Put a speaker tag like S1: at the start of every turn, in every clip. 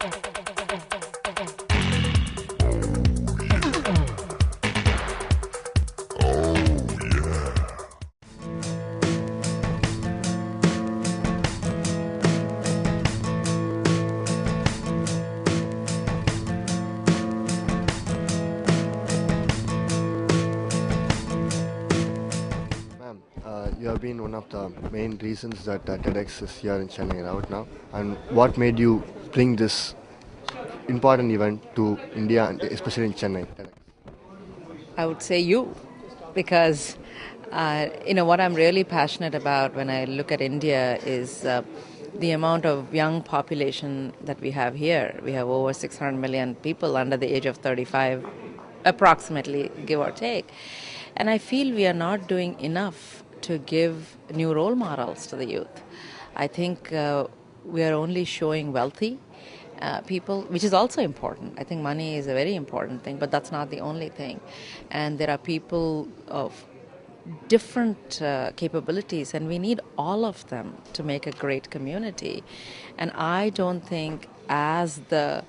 S1: Ma'am, you have been one of the main reasons that TEDx is here in Chennai right now. And what made you bring this important event to India, and especially in Chennai? TEDx.
S2: I would say you, because what I'm really passionate about when I look at India is the amount of young population that we have here. We have over 600 million people under the age of 35, approximately, give or take. And I feel we are not doing enough to give new role models to the youth. I think we are only showing wealthy people, which is also important. I think money is a very important thing, but that's not the only thing. And there are people of different capabilities, and we need all of them to make a great community. And I don't think, as the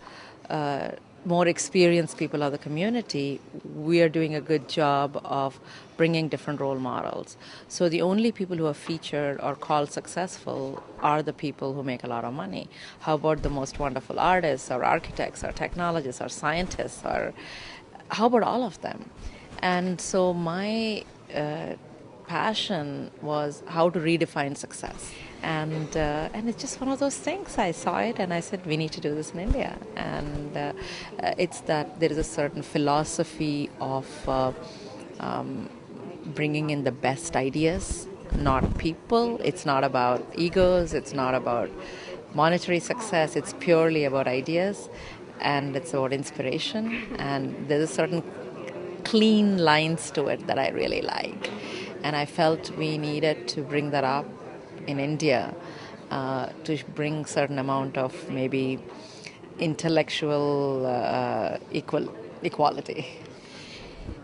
S2: more experienced people of the community, we are doing a good job of bringing different role models. So the only people who are featured or called successful are the people who make a lot of money. How about the most wonderful artists or architects or technologists or scientists, or how about all of them? And so my passion was how to redefine success. And it's just one of those things. I saw it and I said, we need to do this in India. And it's that there is a certain philosophy of bringing in the best ideas, not people. It's not about egos. It's not about monetary success. It's purely about ideas, and it's about inspiration. And there's a certain clean lines to it that I really like. And I felt we needed to bring that up in India to bring certain amount of maybe intellectual equality.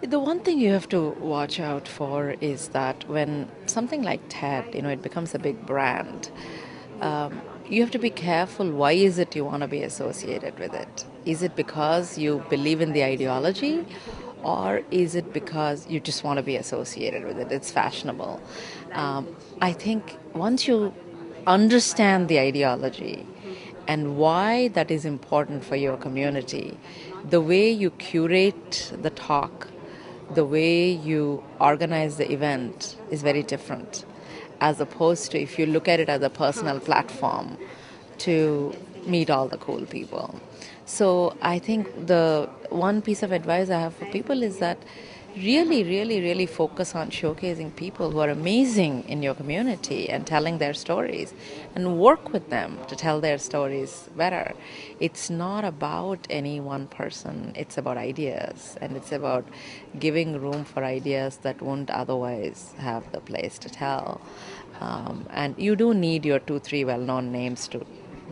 S2: The one thing you have to watch out for is that when something like TED, it becomes a big brand, you have to be careful. Why is it you want to be associated with it? Is it because you believe in the ideology, or is it because you just want to be associated with it? It's fashionable. I think once you understand the ideology and why that is important for your community, the way you curate the talk, the way you organize the event is very different, as opposed to if you look at it as a personal platform to meet all the cool people. So I think the one piece of advice I have for people is that really focus on showcasing people who are amazing in your community and telling their stories, and work with them to tell their stories better. It's not about any one person. It's about ideas, and it's about giving room for ideas that won't otherwise have the place to tell. And you do need your 2-3 well-known names to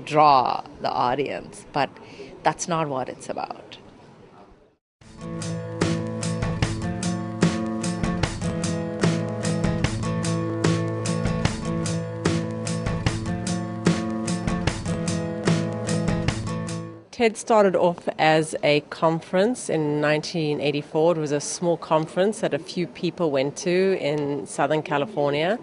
S2: draw the audience, but that's not what it's about.
S3: TED started off as a conference in 1984. It was a small conference that a few people went to in Southern California.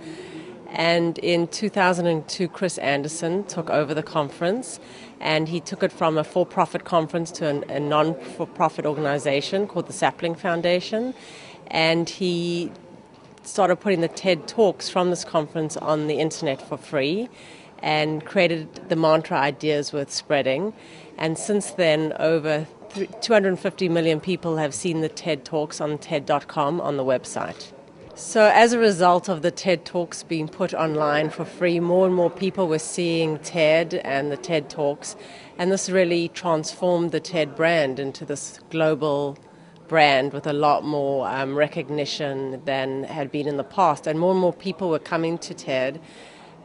S3: And in 2002, Chris Anderson took over the conference, and he took it from a for-profit conference to a non-for-profit organization called the Sapling Foundation. And he started putting the TED Talks from this conference on the internet for free, and created the mantra "Ideas Worth Spreading." And since then, over 250 million people have seen the TED Talks on TED.com on the website. So as a result of the TED Talks being put online for free, more and more people were seeing TED and the TED Talks, and this really transformed the TED brand into this global brand with a lot more recognition than had been in the past. And more people were coming to TED,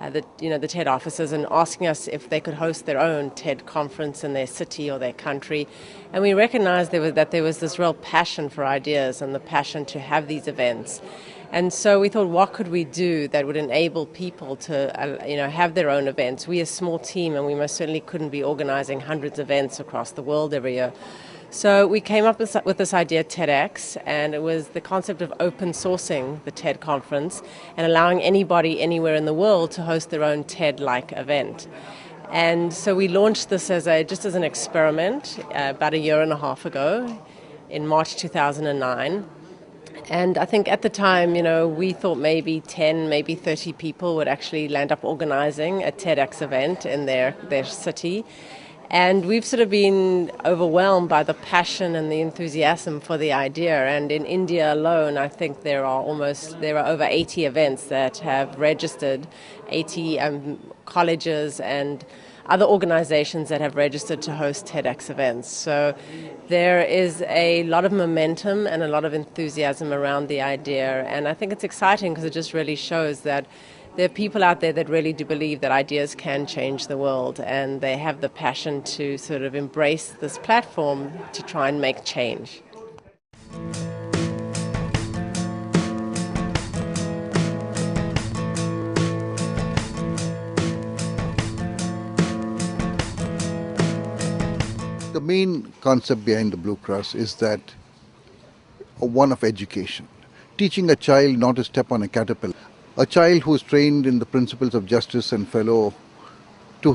S3: the TED offices, and asking us if they could host their own TED conference in their city or their country. And we recognized that there was this real passion for ideas and the passion to have these events. And so we thought, what could we do that would enable people to, have their own events? We're a small team, and we most certainly couldn't be organizing hundreds of events across the world every year. So we came up with this idea, TEDx, and it was the concept of open sourcing the TED conference and allowing anybody anywhere in the world to host their own TED-like event. And so we launched this just as an experiment about a year and a half ago in March 2009. And I think at the time, we thought maybe 10, maybe 30 people would actually land up organizing a TEDx event in their city. And we've sort of been overwhelmed by the passion and the enthusiasm for the idea. And in India alone, I think there are over 80 events that have registered, 80 colleges and other organizations that have registered to host TEDx events. So there is a lot of momentum and a lot of enthusiasm around the idea. And I think it's exciting because it just really shows that there are people out there that really do believe that ideas can change the world, and they have the passion to sort of embrace this platform to try and make change.
S4: The main concept behind the Blue Cross is that one of education. Teaching a child not to step on a caterpillar. A child who is trained in the principles of justice and fellow to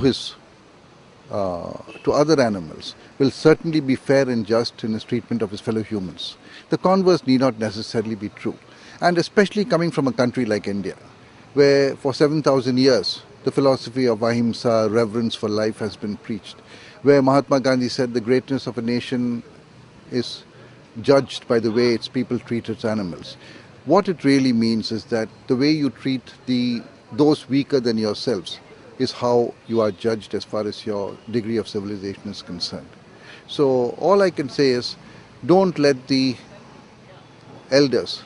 S4: other animals will certainly be fair and just in his treatment of his fellow humans. The converse need not necessarily be true. And especially coming from a country like India, where for 7,000 years the philosophy of ahimsa, reverence for life, has been preached, where Mahatma Gandhi said the greatness of a nation is judged by the way its people treat its animals. What it really means is that the way you treat those weaker than yourselves is how you are judged as far as your degree of civilization is concerned. So all I can say is, don't let the elders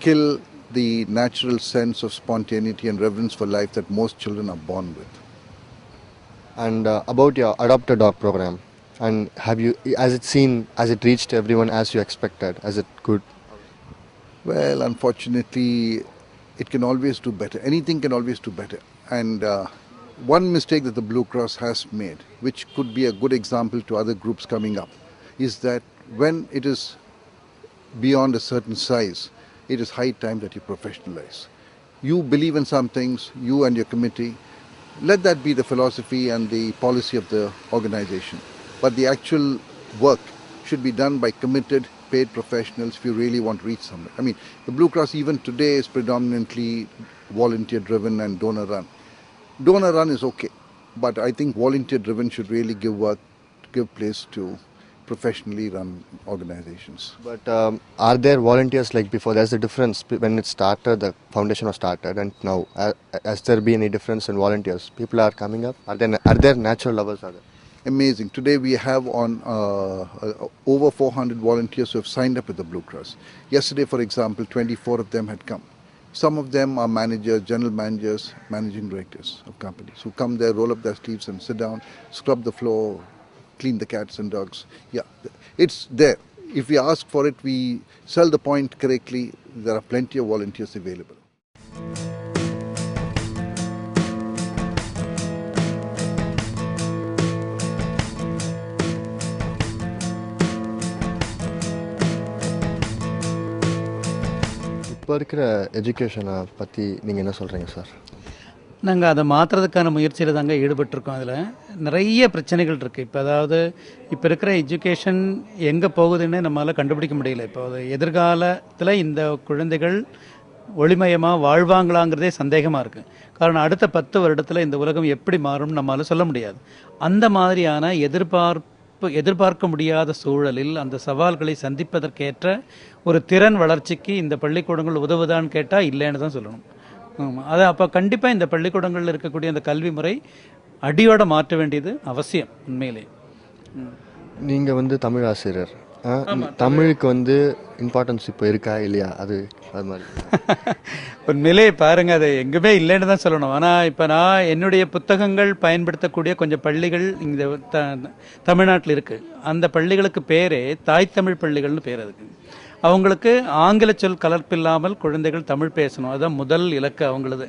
S4: kill the natural sense of spontaneity and reverence for life that most children are born with.
S1: And about your adopted dog program, and has it reached everyone as you expected? As it could?
S4: Well, unfortunately, it can always do better. Anything can always do better. And one mistake that the Blue Cross has made, which could be a good example to other groups coming up, is that when it is beyond a certain size, it is high time that you professionalize. You believe in some things, you and your committee, let that be the philosophy and the policy of the organization. But the actual work should be done by committed, paid professionals if you really want to reach somewhere. I mean, the Blue Cross even today is predominantly volunteer driven and donor run. Donor run is okay, but I think volunteer driven should really give place to professionally run organizations.
S1: But are there volunteers like before? There's a difference when it started, the foundation was started, and now. Has there been any difference in volunteers? People are coming up? Are there natural lovers?
S4: Amazing. Today we have on over 400 volunteers who have signed up with the Blue Cross. Yesterday, for example, 24 of them had come. Some of them are managers, general managers, managing directors of companies who come there, roll up their sleeves and sit down, scrub the floor, clean the cats and dogs. Yeah, it's there. If we ask for it, we sell the point correctly. There are plenty of volunteers available.
S1: இப்போ இருக்கிற எஜுகேஷனை பற்றி நீங்கள் என்ன சொல்கிறீங்க sir?
S5: நாங்கள் அதை மாற்றுறதுக்கான முயற்சியில் தாங்க ஈடுபட்டிருக்கோம். அதில் நிறைய பிரச்சனைகள் இருக்குது. இப்போ இருக்கிற எஜுகேஷன் எங்கே போகுதுன்னு நம்மளால் கண்டுபிடிக்க முடியல. இப்போ எதிர்காலத்தில் இந்த குழந்தைகள் ஒளிமயமாக வாழ்வாங்களாங்கிறதே சந்தேகமாக இருக்குது. காரணம், அடுத்த 10 வருடத்தில் இந்த உலகம் எப்படி மாறும்னு நம்மளால் சொல்ல முடியாது. அந்த மாதிரியான எதிர்பார்க்க முடியாத சூழலில் அந்த சவால்களை சந்திப்பதற்கேற்ற ஒரு திறன் வளர்ச்சிக்கு இந்த பள்ளிக்கூடங்கள் உதவுதான்னு கேட்டால் இல்லைன்னு தான் சொல்லணும். அது அப்போ கண்டிப்பாக இந்த பள்ளிக்கூடங்களில் இருக்கக்கூடிய அந்த கல்வி முறை அடியோட மாற்ற வேண்டியது அவசியம். உண்மையிலே
S1: நீங்கள் தமிழ் ஆசிரியர், தமிழுக்கு இம்பார்ட்டன்ஸ் இப்போ இருக்கா இல்லையா? அது மாதிரி
S5: உண்மையிலே பாருங்க, அது எங்குமே இல்லைன்னு தான் சொல்லணும். ஆனால் இப்போ நான் என்னுடைய புத்தகங்கள் பயன்படுத்தக்கூடிய கொஞ்சம் பள்ளிகள் இங்கே தமிழ்நாட்டில் இருக்குது. அந்த பள்ளிகளுக்கு பேரே தாய் தமிழ் பள்ளிகள்னு பேர். அதுக்கு அவங்களுக்கு ஆங்கில சொல் கலப்பில்லாமல் குழந்தைகள் தமிழ் பேசணும். அதுதான் முதல் இலக்கு அவங்களது.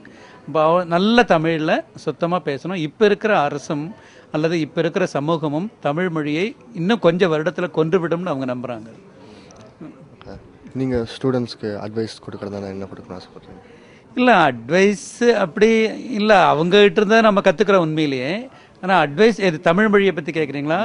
S5: நல்ல தமிழில் சுத்தமாக பேசணும். இப்போ இருக்கிற அரசும் அல்லது இப்போ இருக்கிற சமூகமும் தமிழ் மொழியை இன்னும் கொஞ்சம் வருடத்தில் கொன்றுவிடும்னு அவங்க நம்புகிறாங்க.
S1: நீங்கள் ஸ்டூடெண்ட்ஸ்க்கு அட்வைஸ் கொடுக்குறதா என்ன கொடுக்கணும்னு ஆசைப்படுறீங்க?
S5: இல்லை, அட்வைஸு அப்படி இல்லை, அவங்ககிட்ட இருந்தால் நம்ம கற்றுக்குறோம் உண்மையிலேயே. ஆனால் அட்வைஸ் இது தமிழ் மொழியை பற்றி கேட்குறீங்களா?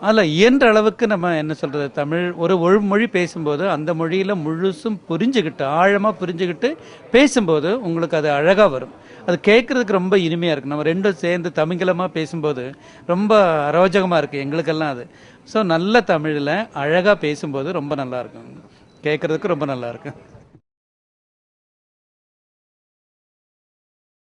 S5: அதில் இயன்ற அளவுக்கு நம்ம என்ன சொல்கிறது, தமிழ் ஒரு மொழி பேசும்போது அந்த மொழியில் முழுசும் புரிஞ்சுக்கிட்டு ஆழமாக புரிஞ்சுக்கிட்டு பேசும்போது உங்களுக்கு அது அழகாக வரும். அது கேட்குறதுக்கு ரொம்ப இனிமையாக இருக்குது. நம்ம ரெண்டும் சேர்ந்து தமிழமாக பேசும்போது ரொம்ப அரோஜகமாக இருக்குது எங்களுக்கெல்லாம் அது. ஸோ நல்ல தமிழில் அழகாக பேசும்போது ரொம்ப நல்லாயிருக்கும், கேட்குறதுக்கு ரொம்ப நல்லாயிருக்கும்.